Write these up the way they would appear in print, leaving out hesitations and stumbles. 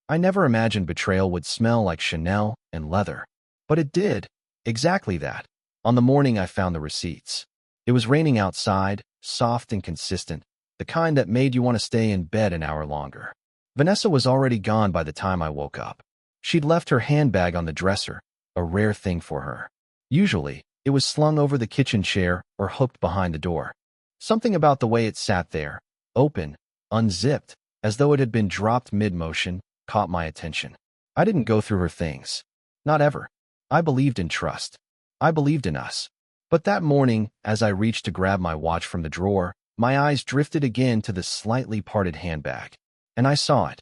I never imagined betrayal would smell like Chanel and leather. But it did. Exactly that. On the morning I found the receipts. It was raining outside, soft and consistent, the kind that made you want to stay in bed an hour longer. Vanessa was already gone by the time I woke up. She'd left her handbag on the dresser, a rare thing for her. Usually, it was slung over the kitchen chair or hooked behind the door. Something about the way it sat there, open, unzipped, as though it had been dropped mid-motion, caught my attention. I didn't go through her things. Not ever. I believed in trust. I believed in us. But that morning, as I reached to grab my watch from the drawer, my eyes drifted again to the slightly parted handbag. And I saw it.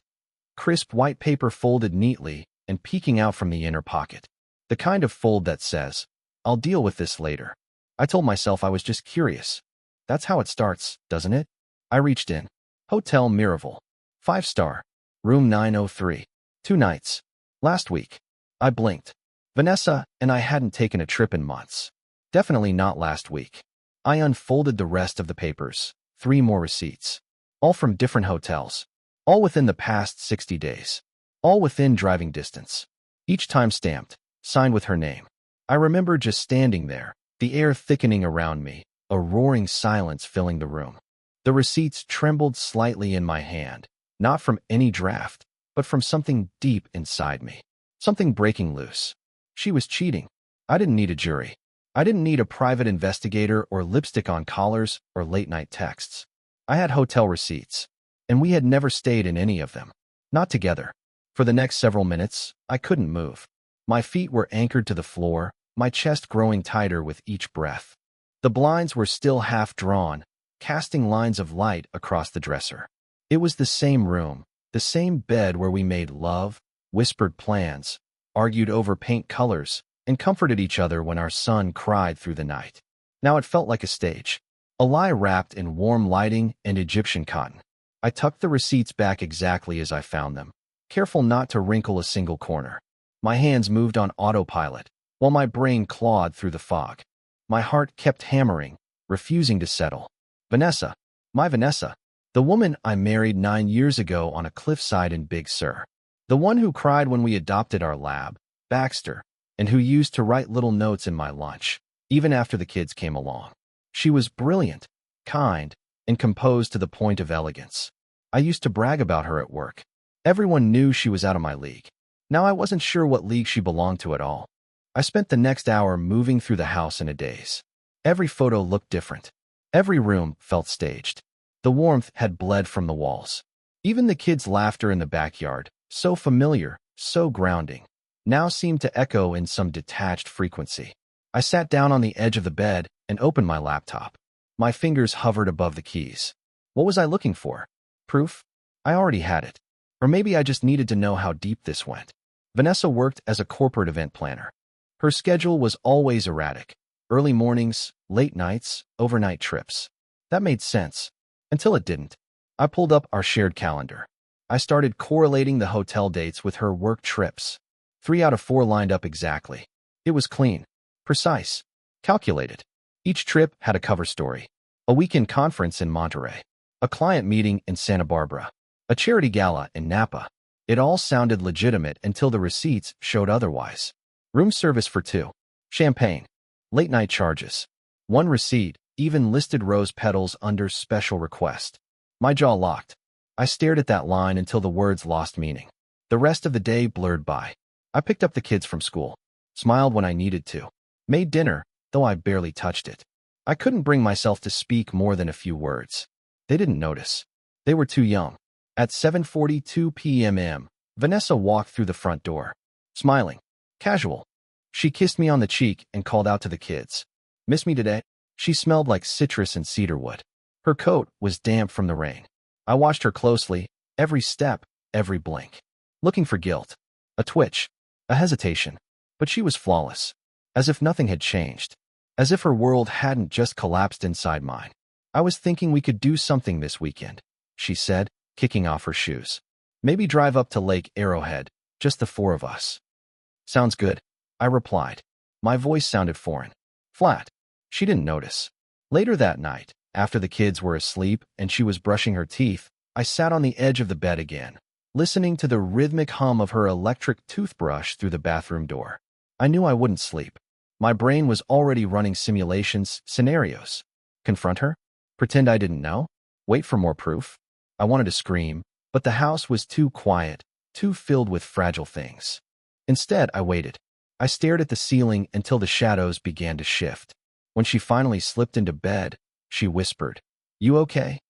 Crisp white paper folded neatly and peeking out from the inner pocket. The kind of fold that says, "I'll deal with this later." I told myself I was just curious. That's how it starts, doesn't it? I reached in. Hotel Miraval. 5-star. Room 903. 2 nights. Last week. I blinked. Vanessa and I hadn't taken a trip in months. Definitely not last week. I unfolded the rest of the papers. 3 more receipts. All from different hotels. All within the past 60 days. All within driving distance. Each time stamped, signed with her name. I remember just standing there, the air thickening around me, a roaring silence filling the room. The receipts trembled slightly in my hand, not from any draft, but from something deep inside me. Something breaking loose. She was cheating. I didn't need a jury. I didn't need a private investigator or lipstick on collars or late-night texts. I had hotel receipts, and we had never stayed in any of them. Not together. For the next several minutes, I couldn't move. My feet were anchored to the floor, my chest growing tighter with each breath. The blinds were still half drawn, casting lines of light across the dresser. It was the same room, the same bed where we made love, whispered plans, argued over paint colors, and comforted each other when our son cried through the night. Now it felt like a stage, a lie wrapped in warm lighting and Egyptian cotton. I tucked the receipts back exactly as I found them, careful not to wrinkle a single corner. My hands moved on autopilot, while my brain clawed through the fog. My heart kept hammering, refusing to settle. Vanessa, my Vanessa, the woman I married 9 years ago on a cliffside in Big Sur. The one who cried when we adopted our lab, Baxter, and who used to write little notes in my lunch, even after the kids came along. She was brilliant, kind, and composed to the point of elegance. I used to brag about her at work. Everyone knew she was out of my league. Now I wasn't sure what league she belonged to at all. I spent the next hour moving through the house in a daze. Every photo looked different. Every room felt staged. The warmth had bled from the walls. Even the kids' laughter in the backyard, so familiar, so grounding, now seemed to echo in some detached frequency. I sat down on the edge of the bed and opened my laptop. My fingers hovered above the keys. What was I looking for? Proof? I already had it. Or maybe I just needed to know how deep this went. Vanessa worked as a corporate event planner. Her schedule was always erratic. Early mornings, late nights, overnight trips. That made sense. Until it didn't. I pulled up our shared calendar. I started correlating the hotel dates with her work trips. 3 out of 4 lined up exactly. It was clean, precise, calculated. Each trip had a cover story. A weekend conference in Monterey. A client meeting in Santa Barbara. A charity gala in Napa. It all sounded legitimate until the receipts showed otherwise. Room service for 2. Champagne. Late-night charges. 1 receipt, even listed rose petals under special request. My jaw locked. I stared at that line until the words lost meaning. The rest of the day blurred by. I picked up the kids from school. Smiled when I needed to. Made dinner, though I barely touched it. I couldn't bring myself to speak more than a few words. They didn't notice. They were too young. At 7:42 p.m., Vanessa walked through the front door. Smiling. Casual. She kissed me on the cheek and called out to the kids. Miss me today? She smelled like citrus and cedarwood. Her coat was damp from the rain. I watched her closely, every step, every blink. Looking for guilt. A twitch. A hesitation. But she was flawless. As if nothing had changed. As if her world hadn't just collapsed inside mine. I was thinking we could do something this weekend, she said, kicking off her shoes. Maybe drive up to Lake Arrowhead, just the 4 of us. Sounds good, I replied. My voice sounded foreign. Flat. She didn't notice. Later that night, after the kids were asleep and she was brushing her teeth, I sat on the edge of the bed again, listening to the rhythmic hum of her electric toothbrush through the bathroom door. I knew I wouldn't sleep. My brain was already running simulations, scenarios. Confront her? Pretend I didn't know? Wait for more proof? I wanted to scream, but the house was too quiet, too filled with fragile things. Instead, I waited. I stared at the ceiling until the shadows began to shift. When she finally slipped into bed, she whispered, "You okay?"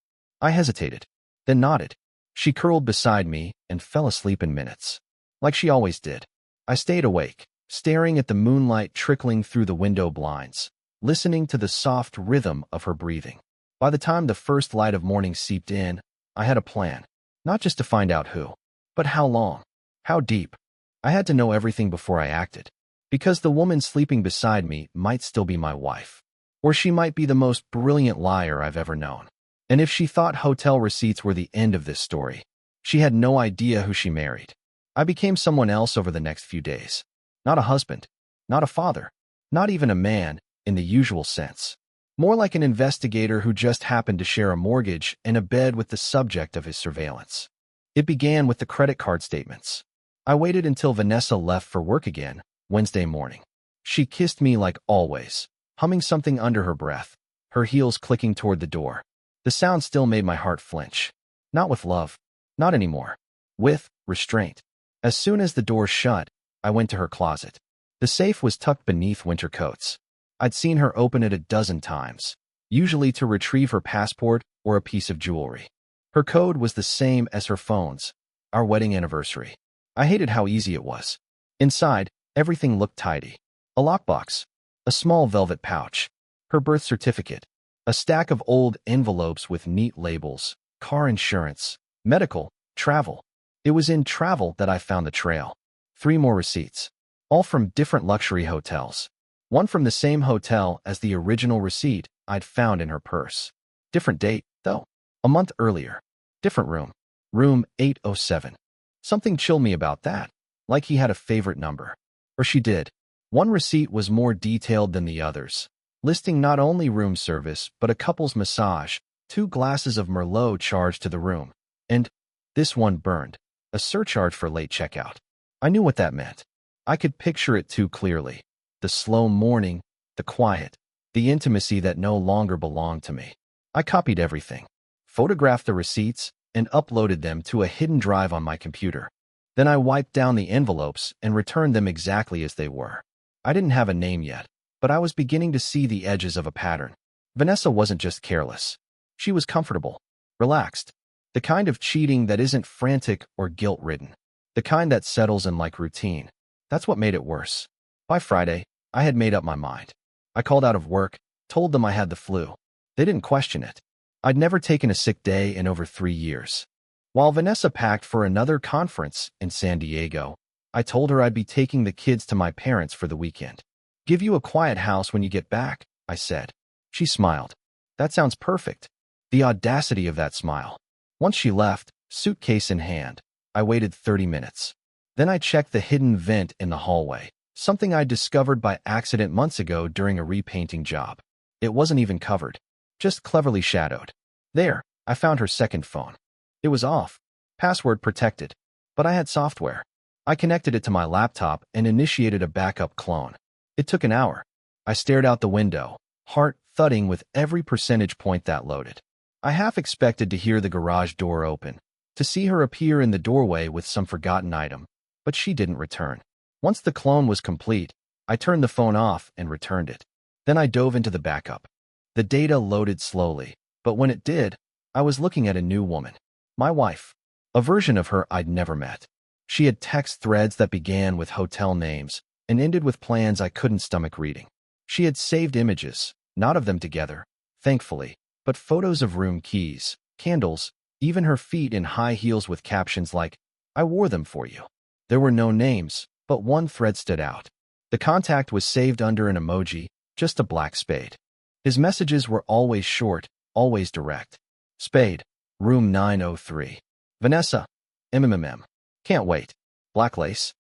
I hesitated, then nodded. She curled beside me and fell asleep in minutes. Like she always did. I stayed awake, staring at the moonlight trickling through the window blinds, listening to the soft rhythm of her breathing. By the time the first light of morning seeped in, I had a plan. Not just to find out who, but how long, how deep. I had to know everything before I acted. Because the woman sleeping beside me might still be my wife. Or she might be the most brilliant liar I've ever known. And if she thought hotel receipts were the end of this story, she had no idea who she married. I became someone else over the next few days. Not a husband, not a father, not even a man in the usual sense. More like an investigator who just happened to share a mortgage and a bed with the subject of his surveillance. It began with the credit card statements. I waited until Vanessa left for work again, Wednesday morning. She kissed me like always, humming something under her breath, her heels clicking toward the door. The sound still made my heart flinch. Not with love. Not anymore. With restraint. As soon as the door shut, I went to her closet. The safe was tucked beneath winter coats. I'd seen her open it a dozen times, usually to retrieve her passport or a piece of jewelry. Her code was the same as her phone's, our wedding anniversary. I hated how easy it was. Inside, everything looked tidy. A lockbox, a small velvet pouch, her birth certificate, a stack of old envelopes with neat labels, car insurance, medical, travel. It was in travel that I found the trail. 3 more receipts, all from different luxury hotels. One from the same hotel as the original receipt I'd found in her purse. Different date, though. A month earlier. Different room. Room 807. Something chilled me about that, like he had a favorite number. Or she did. One receipt was more detailed than the others, listing not only room service but a couple's massage, 2 glasses of Merlot charged to the room, and this one burned, a surcharge for late checkout. I knew what that meant. I could picture it too clearly. The slow morning, the quiet, the intimacy that no longer belonged to me. I copied everything, photographed the receipts, and uploaded them to a hidden drive on my computer. Then I wiped down the envelopes and returned them exactly as they were. I didn't have a name yet, but I was beginning to see the edges of a pattern. Vanessa wasn't just careless. She was comfortable, relaxed, the kind of cheating that isn't frantic or guilt-ridden, the kind that settles in like routine. That's what made it worse. By Friday, I had made up my mind. I called out of work, told them I had the flu. They didn't question it. I'd never taken a sick day in over 3 years. While Vanessa packed for another conference in San Diego, I told her I'd be taking the kids to my parents for the weekend. "Give you a quiet house when you get back," I said. She smiled. "That sounds perfect." The audacity of that smile. Once she left, suitcase in hand, I waited 30 minutes. Then I checked the hidden vent in the hallway, something I discovered by accident months ago during a repainting job. It wasn't even covered, just cleverly shadowed. There, I found her second phone. It was off, password protected, but I had software. I connected it to my laptop and initiated a backup clone. It took an hour. I stared out the window, heart thudding with every percentage point that loaded. I half expected to hear the garage door open, to see her appear in the doorway with some forgotten item, but she didn't return. Once the clone was complete, I turned the phone off and returned it. Then I dove into the backup. The data loaded slowly, but when it did, I was looking at a new woman. My wife. A version of her I'd never met. She had text threads that began with hotel names and ended with plans I couldn't stomach reading. She had saved images, not of them together, thankfully, but photos of room keys, candles, even her feet in high heels with captions like, "I wore them for you." There were no names, but one thread stood out. The contact was saved under an emoji, just a black spade. His messages were always short, always direct. Spade, room 903. Vanessa, MMM. Can't wait. Black lace.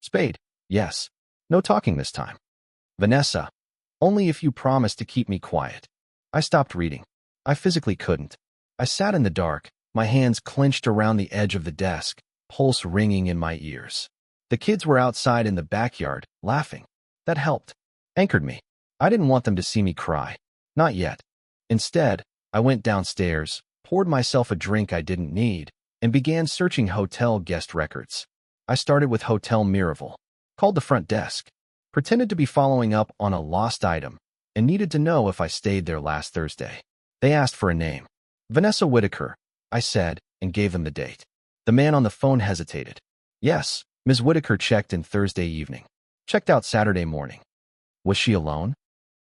Spade, yes. No talking this time. Vanessa, only if you promise to keep me quiet. I stopped reading. I physically couldn't. I sat in the dark, my hands clenched around the edge of the desk, pulse ringing in my ears. The kids were outside in the backyard, laughing. That helped. Anchored me. I didn't want them to see me cry. Not yet. Instead, I went downstairs, poured myself a drink I didn't need, and began searching hotel guest records. I started with Hotel Miraval, called the front desk, pretended to be following up on a lost item, and needed to know if I stayed there last Thursday. They asked for a name. Vanessa Whitaker, I said, and gave them the date. The man on the phone hesitated. Yes, Ms. Whitaker checked in Thursday evening. Checked out Saturday morning. Was she alone?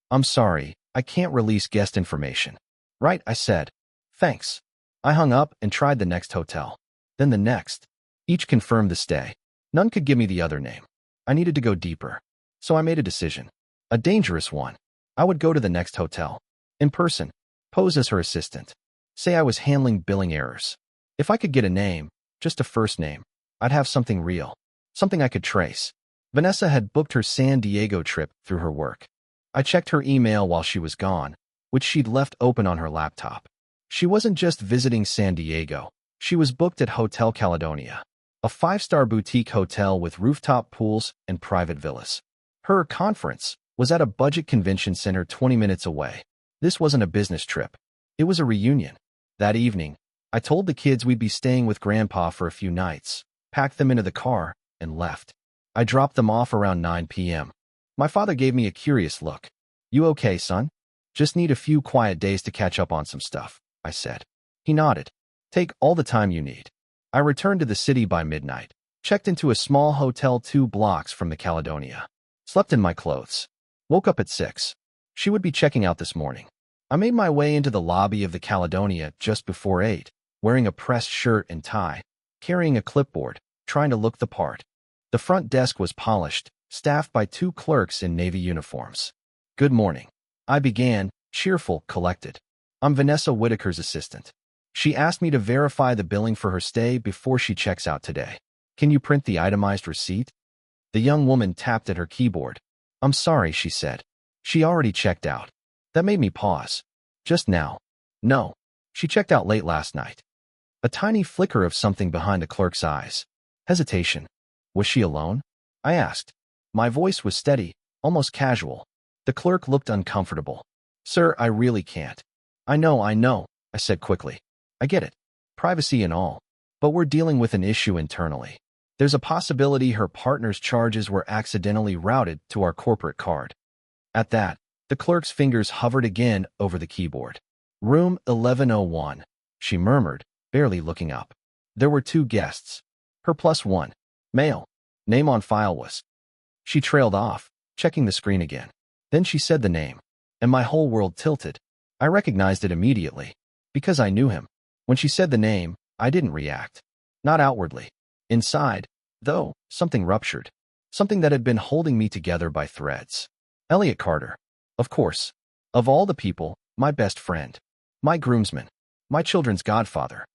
I'm sorry, I can't release guest information. Right, I said. Thanks. I hung up and tried the next hotel. Then the next. Each confirmed the stay. None could give me the other name. I needed to go deeper. So I made a decision. A dangerous one. I would go to the next hotel. In person. Pose as her assistant. Say I was handling billing errors. If I could get a name, just a first name, I'd have something real. Something I could trace. Vanessa had booked her San Diego trip through her work. I checked her email while she was gone, which she'd left open on her laptop. She wasn't just visiting San Diego. She was booked at Hotel Caledonia, a 5-star boutique hotel with rooftop pools and private villas. Her conference was at a budget convention center 20 minutes away. This wasn't a business trip. It was a reunion. That evening, I told the kids we'd be staying with Grandpa for a few nights, packed them into the car, and left. I dropped them off around 9 p.m. My father gave me a curious look. You okay, son? Just need a few quiet days to catch up on some stuff, I said. He nodded. Take all the time you need. I returned to the city by midnight, checked into a small hotel 2 blocks from the Caledonia. Slept in my clothes. Woke up at 6. She would be checking out this morning. I made my way into the lobby of the Caledonia just before 8, wearing a pressed shirt and tie, carrying a clipboard, trying to look the part. The front desk was polished, staffed by 2 clerks in navy uniforms. Good morning. I began, cheerful, collected. I'm Vanessa Whitaker's assistant. She asked me to verify the billing for her stay before she checks out today. Can you print the itemized receipt? The young woman tapped at her keyboard. I'm sorry, she said. She already checked out. That made me pause. Just now. No. She checked out late last night. A tiny flicker of something behind the clerk's eyes. Hesitation. Was she alone? I asked. My voice was steady, almost casual. The clerk looked uncomfortable. Sir, I really can't. I know, I said quickly. I get it. Privacy and all. But we're dealing with an issue internally. There's a possibility her partner's charges were accidentally routed to our corporate card. At that, the clerk's fingers hovered again over the keyboard. Room 1101, she murmured, barely looking up. There were 2 guests. Her plus 1. Male. Name on file was. She trailed off, checking the screen again. Then she said the name, and my whole world tilted. I recognized it immediately, because I knew him. When she said the name, I didn't react. Not outwardly. Inside, though, something ruptured. Something that had been holding me together by threads. Elliot Carter. Of course. Of all the people, my best friend. My groomsman. My children's godfather.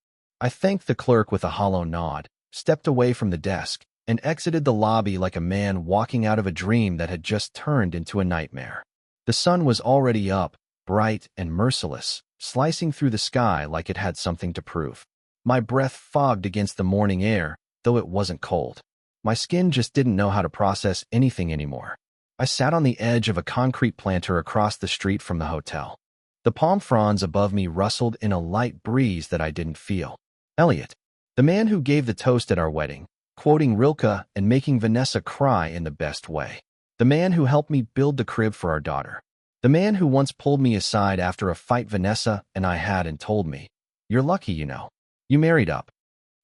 I thanked the clerk with a hollow nod, stepped away from the desk, and exited the lobby like a man walking out of a dream that had just turned into a nightmare. The sun was already up, bright and merciless, slicing through the sky like it had something to prove. My breath fogged against the morning air, though it wasn't cold. My skin just didn't know how to process anything anymore. I sat on the edge of a concrete planter across the street from the hotel. The palm fronds above me rustled in a light breeze that I didn't feel. Elliot, the man who gave the toast at our wedding, quoting Rilke and making Vanessa cry in the best way. The man who helped me build the crib for our daughter. The man who once pulled me aside after a fight Vanessa and I had and told me, "You're lucky, you know. You married up."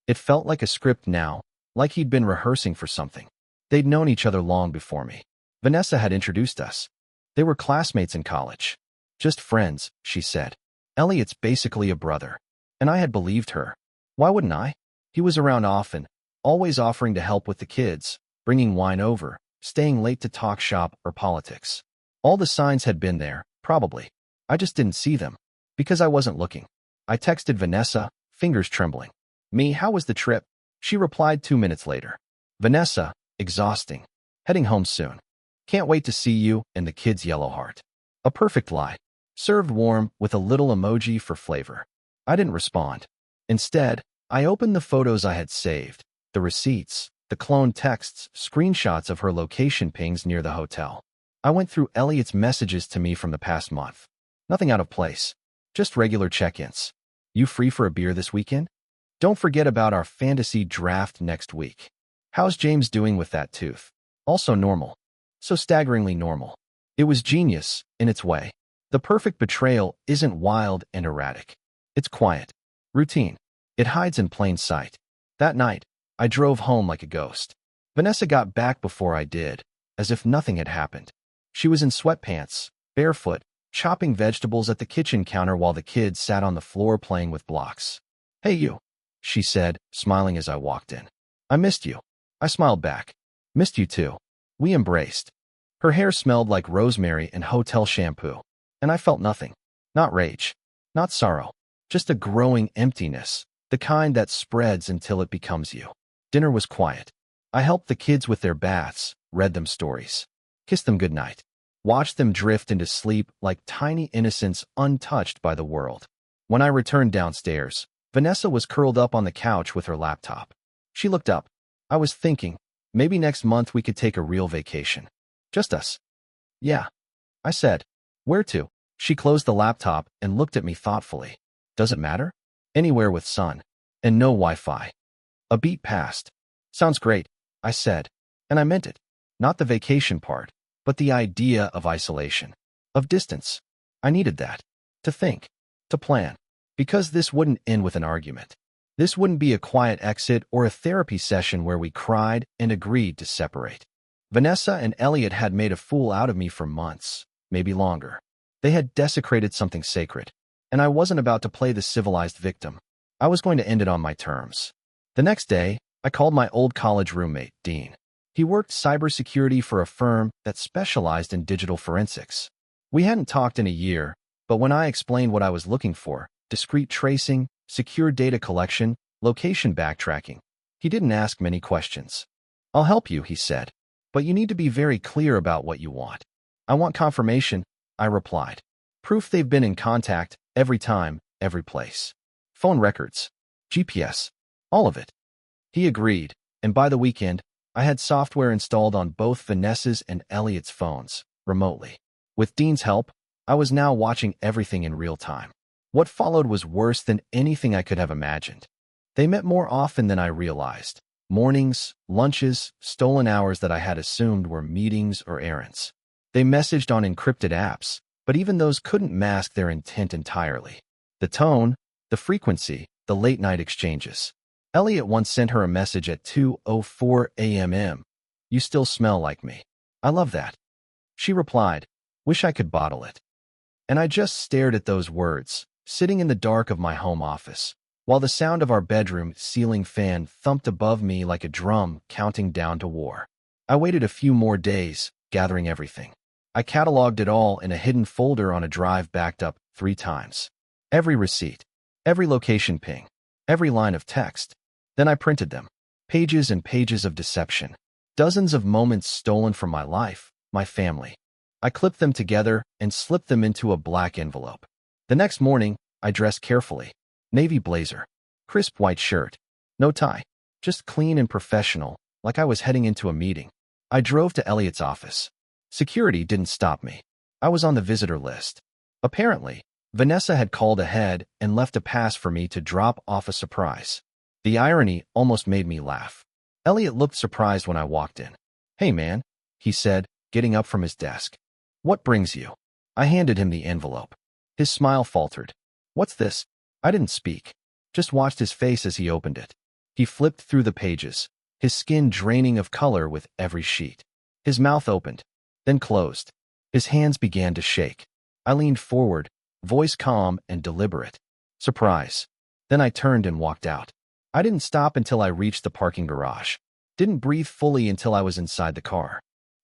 It felt like a script now, like he'd been rehearsing for something. They'd known each other long before me. Vanessa had introduced us. They were classmates in college. Just friends, she said. Elliot's basically a brother. And I had believed her. Why wouldn't I? He was around often, always offering to help with the kids, bringing wine over, staying late to talk shop or politics. All the signs had been there, probably. I just didn't see them. Because I wasn't looking. I texted Vanessa, fingers trembling. Me, how was the trip? She replied 2 minutes later. Vanessa, exhausting. Heading home soon. Can't wait to see you and the kids' yellow heart. A perfect lie. Served warm with a little emoji for flavor. I didn't respond. Instead, I opened the photos I had saved, the receipts, the cloned texts, screenshots of her location pings near the hotel. I went through Elliot's messages to me from the past month. Nothing out of place. Just regular check-ins. You free for a beer this weekend? Don't forget about our fantasy draft next week. How's James doing with that tooth? Also normal. So staggeringly normal. It was genius, in its way. The perfect betrayal isn't wild and erratic. It's quiet. Routine. It hides in plain sight. That night, I drove home like a ghost. Vanessa got back before I did, as if nothing had happened. She was in sweatpants, barefoot, chopping vegetables at the kitchen counter while the kids sat on the floor playing with blocks. "Hey you," she said, smiling as I walked in. "I missed you." I smiled back. "Missed you too." We embraced. Her hair smelled like rosemary and hotel shampoo, and I felt nothing. Not rage, not sorrow, just a growing emptiness, the kind that spreads until it becomes you. Dinner was quiet. I helped the kids with their baths, read them stories, kissed them goodnight, watched them drift into sleep like tiny innocents untouched by the world. When I returned downstairs, Vanessa was curled up on the couch with her laptop. She looked up. I was thinking, maybe next month we could take a real vacation. Just us. Yeah, I said. Where to? She closed the laptop and looked at me thoughtfully. Does it matter? Anywhere with sun. And no Wi-Fi. A beat passed. Sounds great, I said. And I meant it. Not the vacation part, but the idea of isolation, of distance. I needed that. To think. To plan. Because this wouldn't end with an argument. This wouldn't be a quiet exit or a therapy session where we cried and agreed to separate. Vanessa and Elliot had made a fool out of me for months, maybe longer. They had desecrated something sacred, and I wasn't about to play the civilized victim. I was going to end it on my terms. The next day, I called my old college roommate, Dean. He worked cybersecurity for a firm that specialized in digital forensics. We hadn't talked in a year, but when I explained what I was looking for, discrete tracing, secure data collection, location backtracking, he didn't ask many questions. "I'll help you," he said, "but you need to be very clear about what you want." "I want confirmation," I replied. "Proof they've been in contact, every time, every place. Phone records, GPS, all of it." He agreed, and by the weekend, I had software installed on both Vanessa's and Elliot's phones, remotely. With Dean's help, I was now watching everything in real time. What followed was worse than anything I could have imagined. They met more often than I realized. Mornings, lunches, stolen hours that I had assumed were meetings or errands. They messaged on encrypted apps, but even those couldn't mask their intent entirely. The tone, the frequency, the late-night exchanges. Elliot once sent her a message at 2:04 a.m. "You still smell like me. I love that." She replied, "Wish I could bottle it." And I just stared at those words, sitting in the dark of my home office, while the sound of our bedroom ceiling fan thumped above me like a drum counting down to war. I waited a few more days, gathering everything. I cataloged it all in a hidden folder on a drive backed up 3 times. Every receipt, every location ping, every line of text. Then I printed them. Pages and pages of deception. Dozens of moments stolen from my life, my family. I clipped them together and slipped them into a black envelope. The next morning, I dressed carefully. Navy blazer. Crisp white shirt. No tie. Just clean and professional, like I was heading into a meeting. I drove to Elliot's office. Security didn't stop me. I was on the visitor list. Apparently, Vanessa had called ahead and left a pass for me to drop off a surprise. The irony almost made me laugh. Elliot looked surprised when I walked in. "Hey man," he said, getting up from his desk. "What brings you?" I handed him the envelope. His smile faltered. "What's this?" I didn't speak, just watched his face as he opened it. He flipped through the pages, his skin draining of color with every sheet. His mouth opened, then closed. His hands began to shake. I leaned forward, voice calm and deliberate. "Surprise." Then I turned and walked out. I didn't stop until I reached the parking garage. Didn't breathe fully until I was inside the car.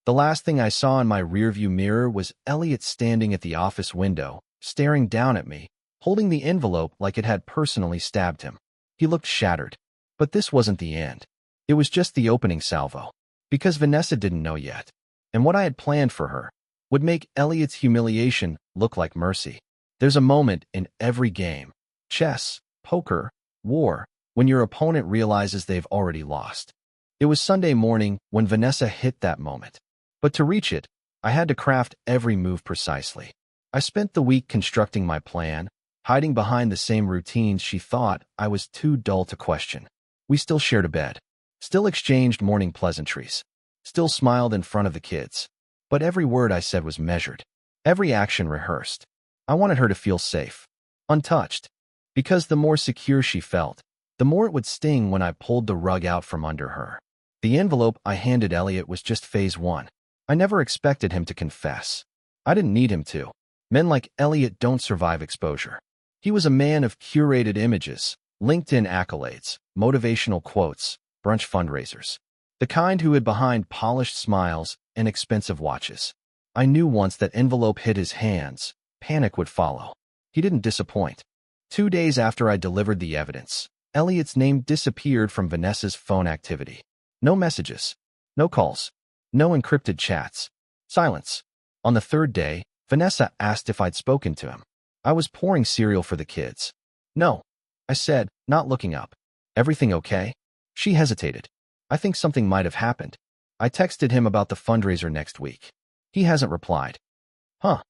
The last thing I saw in my rearview mirror was Elliot standing at the office window, staring down at me, holding the envelope like it had personally stabbed him. He looked shattered. But this wasn't the end. It was just the opening salvo. Because Vanessa didn't know yet. And what I had planned for her would make Elliot's humiliation look like mercy. There's a moment in every game, chess, poker, war, when your opponent realizes they've already lost. It was Sunday morning when Vanessa hit that moment. But to reach it, I had to craft every move precisely. I spent the week constructing my plan, hiding behind the same routines she thought I was too dull to question. We still shared a bed, still exchanged morning pleasantries, still smiled in front of the kids. But every word I said was measured, every action rehearsed. I wanted her to feel safe, untouched, because the more secure she felt, the more it would sting when I pulled the rug out from under her. The envelope I handed Elliot was just phase one. I never expected him to confess. I didn't need him to. Men like Elliot don't survive exposure. He was a man of curated images, LinkedIn accolades, motivational quotes, brunch fundraisers. The kind who hid behind polished smiles and expensive watches. I knew once that envelope hit his hands, panic would follow. He didn't disappoint. 2 days after I delivered the evidence, Elliot's name disappeared from Vanessa's phone activity. No messages, no calls, no encrypted chats. Silence. On the third day, Vanessa asked if I'd spoken to him. I was pouring cereal for the kids. No, I said, not looking up. Everything okay? She hesitated. I think something might have happened. I texted him about the fundraiser next week. He hasn't replied. Huh.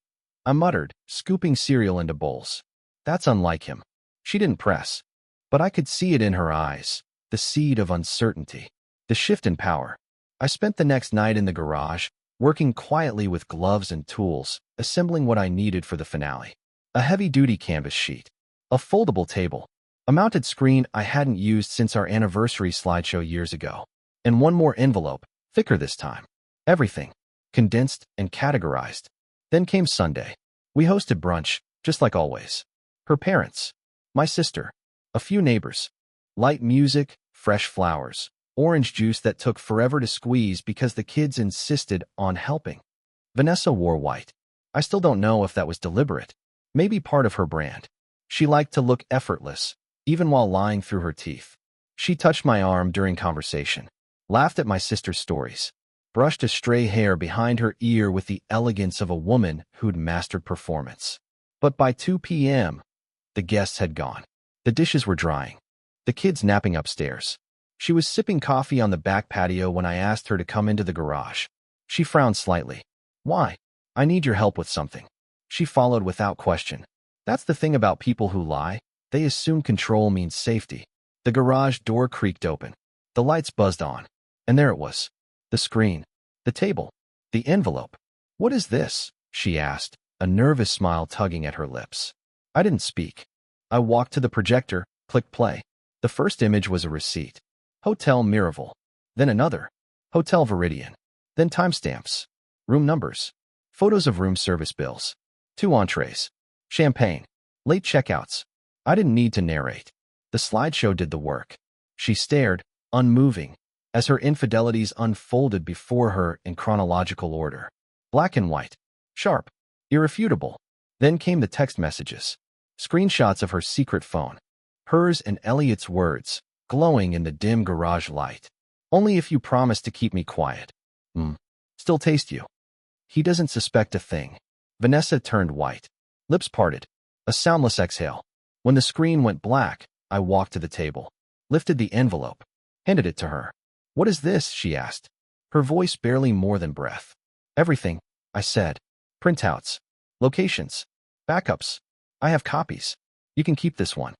I muttered, scooping cereal into bowls. That's unlike him. She didn't press. But I could see it in her eyes, the seed of uncertainty, the shift in power. I spent the next night in the garage, working quietly with gloves and tools, assembling what I needed for the finale. A heavy-duty canvas sheet, a foldable table, a mounted screen I hadn't used since our anniversary slideshow years ago, and one more envelope, thicker this time. Everything, condensed and categorized. Then came Sunday. We hosted brunch, just like always. Her parents, my sister, a few neighbors. Light music, fresh flowers, orange juice that took forever to squeeze because the kids insisted on helping. Vanessa wore white. I still don't know if that was deliberate. Maybe part of her brand. She liked to look effortless, even while lying through her teeth. She touched my arm during conversation, laughed at my sister's stories, brushed a stray hair behind her ear with the elegance of a woman who'd mastered performance. But by 2 p.m., the guests had gone. The dishes were drying. The kids napping upstairs. She was sipping coffee on the back patio when I asked her to come into the garage. She frowned slightly. Why? I need your help with something. She followed without question. That's the thing about people who lie. They assume control means safety. The garage door creaked open. The lights buzzed on. And there it was. The screen. The table. The envelope. What is this? She asked, a nervous smile tugging at her lips. I didn't speak. I walked to the projector, clicked play. The first image was a receipt. Hotel Miraval. Then another. Hotel Viridian. Then timestamps. Room numbers. Photos of room service bills. 2 entrees. Champagne. Late checkouts. I didn't need to narrate. The slideshow did the work. She stared, unmoving, as her infidelities unfolded before her in chronological order. Black and white. Sharp. Irrefutable. Then came the text messages. Screenshots of her secret phone. Hers and Elliot's words, glowing in the dim garage light. Only if you promise to keep me quiet. Still taste you. He doesn't suspect a thing. Vanessa turned white. Lips parted. A soundless exhale. When the screen went black, I walked to the table, lifted the envelope, handed it to her. What is this? She asked, her voice barely more than breath. Everything, I said. Printouts. Locations. Backups. I have copies. You can keep this one.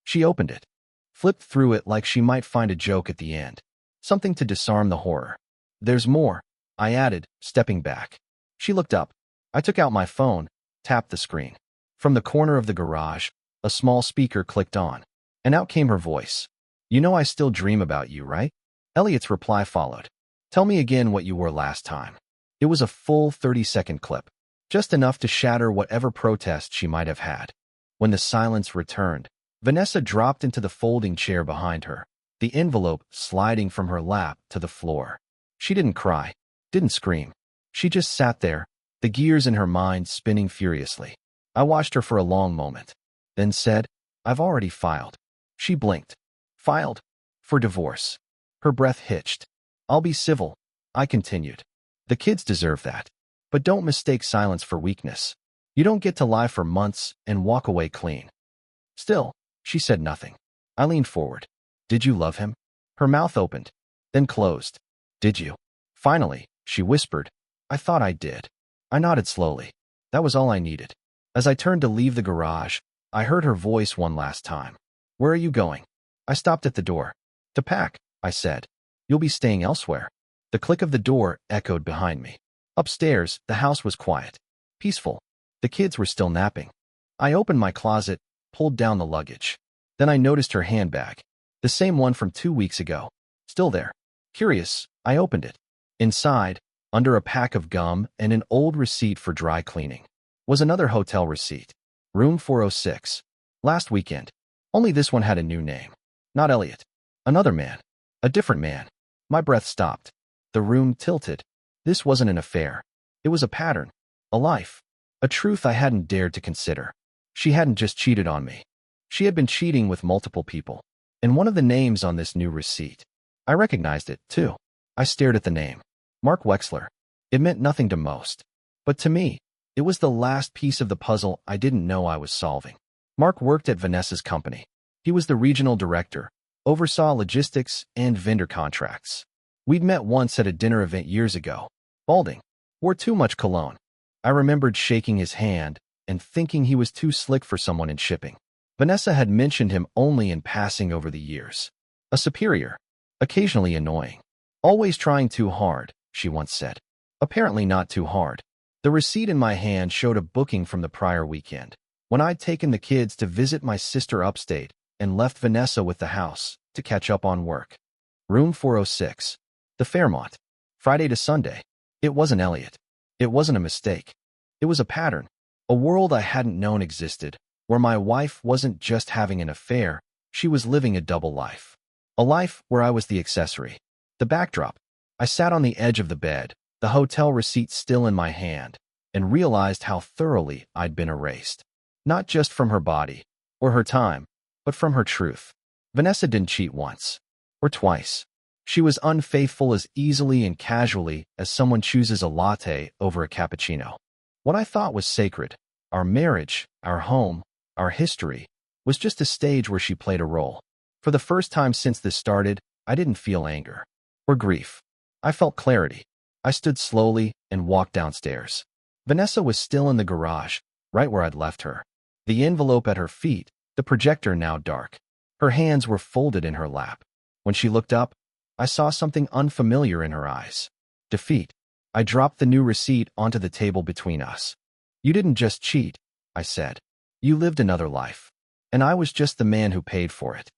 She opened it, flipped through it like she might find a joke at the end. Something to disarm the horror. There's more, I added, stepping back. She looked up. I took out my phone, tapped the screen. From the corner of the garage, a small speaker clicked on, and out came her voice. You know I still dream about you, right? Elliot's reply followed. Tell me again what you wore last time. It was a full 30-second clip, just enough to shatter whatever protest she might have had. When the silence returned, Vanessa dropped into the folding chair behind her, the envelope sliding from her lap to the floor. She didn't cry, didn't scream. She just sat there, the gears in her mind spinning furiously. I watched her for a long moment, then said, I've already filed. She blinked. Filed? For divorce. Her breath hitched. I'll be civil, I continued. The kids deserve that. But don't mistake silence for weakness. You don't get to lie for months and walk away clean. Still, she said nothing. I leaned forward. Did you love him? Her mouth opened, then closed. Did you? Finally, she whispered. I thought I did. I nodded slowly. That was all I needed. As I turned to leave the garage, I heard her voice one last time. Where are you going? I stopped at the door. To pack, I said. You'll be staying elsewhere. The click of the door echoed behind me. Upstairs, the house was quiet, peaceful. The kids were still napping. I opened my closet, pulled down the luggage. Then I noticed her handbag, the same one from 2 weeks ago, still there. Curious, I opened it. Inside, under a pack of gum and an old receipt for dry cleaning, was another hotel receipt. Room 406. Last weekend. Only this one had a new name. Not Elliot. Another man. A different man. My breath stopped. The room tilted. This wasn't an affair. It was a pattern. A life. A truth I hadn't dared to consider. She hadn't just cheated on me. She had been cheating with multiple people. And one of the names on this new receipt. I recognized it, too. I stared at the name. Mark Wexler. It meant nothing to most. But to me, it was the last piece of the puzzle I didn't know I was solving. Mark worked at Vanessa's company. He was the regional director, oversaw logistics and vendor contracts. We'd met once at a dinner event years ago. Balding. Wore too much cologne. I remembered shaking his hand and thinking he was too slick for someone in shipping. Vanessa had mentioned him only in passing over the years. A superior. Occasionally annoying. Always trying too hard, she once said. Apparently not too hard. The receipt in my hand showed a booking from the prior weekend, when I'd taken the kids to visit my sister upstate and left Vanessa with the house to catch up on work. Room 406. The Fairmont. Friday to Sunday. It wasn't Elliot. It wasn't a mistake. It was a pattern. A world I hadn't known existed, where my wife wasn't just having an affair, she was living a double life. A life where I was the accessory. The backdrop. I sat on the edge of the bed, the hotel receipt still in my hand, and realized how thoroughly I'd been erased. Not just from her body, or her time, but from her truth. Vanessa didn't cheat once. Or twice. She was unfaithful as easily and casually as someone chooses a latte over a cappuccino. What I thought was sacred, our marriage, our home, our history, was just a stage where she played a role. For the first time since this started, I didn't feel anger. Or grief. I felt clarity. I stood slowly and walked downstairs. Vanessa was still in the garage, right where I'd left her. The envelope at her feet, the projector now dark. Her hands were folded in her lap. When she looked up, I saw something unfamiliar in her eyes. Defeat. I dropped the new receipt onto the table between us. You didn't just cheat, I said. You lived another life. And I was just the man who paid for it.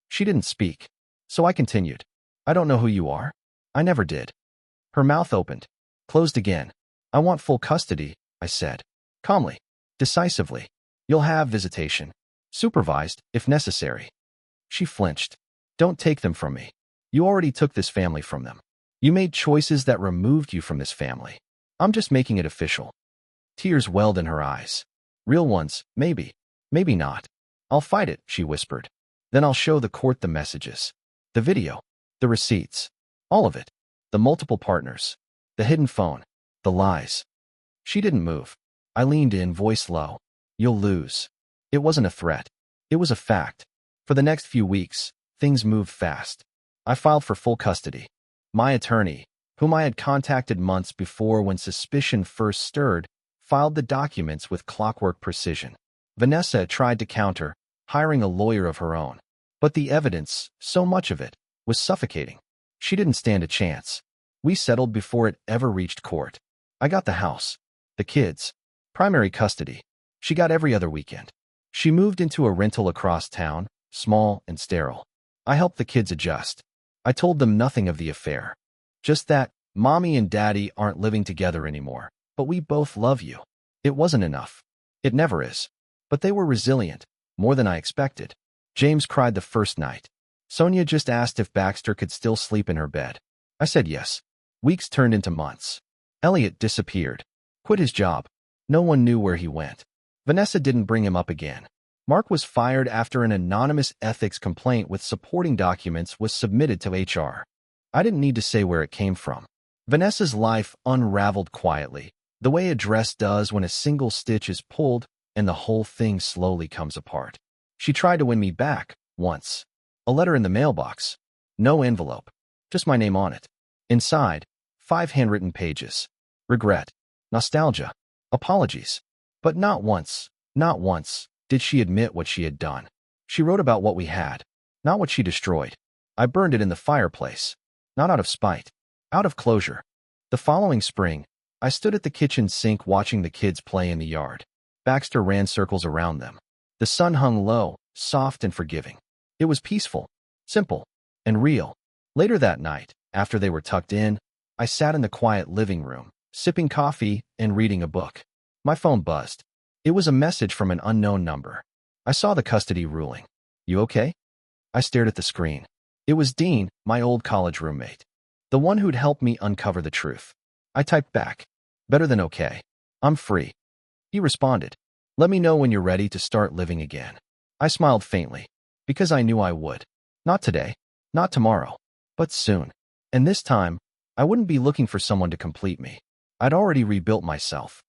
She didn't speak. So I continued. I don't know who you are. I never did. Her mouth opened, closed again. I want full custody, I said. Calmly. Decisively. You'll have visitation. Supervised, if necessary. She flinched. Don't take them from me. You already took this family from them. You made choices that removed you from this family. I'm just making it official. Tears welled in her eyes. Real ones, maybe. Maybe not. I'll fight it, she whispered. Then I'll show the court the messages. The video. The receipts. All of it. The multiple partners. The hidden phone. The lies. She didn't move. I leaned in, voice low. You'll lose. It wasn't a threat. It was a fact. For the next few weeks, things moved fast. I filed for full custody. My attorney, whom I had contacted months before when suspicion first stirred, filed the documents with clockwork precision. Vanessa tried to counter, hiring a lawyer of her own. But the evidence, so much of it, was suffocating. She didn't stand a chance. We settled before it ever reached court. I got the house. The kids. Primary custody. She got every other weekend. She moved into a rental across town, small and sterile. I helped the kids adjust. I told them nothing of the affair. Just that, Mommy and Daddy aren't living together anymore, but we both love you. It wasn't enough. It never is. But they were resilient, more than I expected. James cried the first night. Sonia just asked if Baxter could still sleep in her bed. I said yes. Weeks turned into months. Elliot disappeared. Quit his job. No one knew where he went. Vanessa didn't bring him up again. Mark was fired after an anonymous ethics complaint with supporting documents was submitted to HR. I didn't need to say where it came from. Vanessa's life unraveled quietly, the way a dress does when a single stitch is pulled and the whole thing slowly comes apart. She tried to win me back, once. A letter in the mailbox. No envelope. Just my name on it. Inside, 5 handwritten pages. Regret. Nostalgia. Apologies. But not once, did she admit what she had done. She wrote about what we had, not what she destroyed. I burned it in the fireplace. Not out of spite. Out of closure. The following spring, I stood at the kitchen sink watching the kids play in the yard. Baxter ran circles around them. The sun hung low, soft and forgiving. It was peaceful, simple, and real. Later that night, after they were tucked in, I sat in the quiet living room, sipping coffee and reading a book. My phone buzzed. It was a message from an unknown number. I saw the custody ruling. You okay? I stared at the screen. It was Dean, my old college roommate. The one who'd helped me uncover the truth. I typed back. Better than okay. I'm free. He responded. Let me know when you're ready to start living again. I smiled faintly, because I knew I would. Not today, not tomorrow, but soon. And this time, I wouldn't be looking for someone to complete me. I'd already rebuilt myself.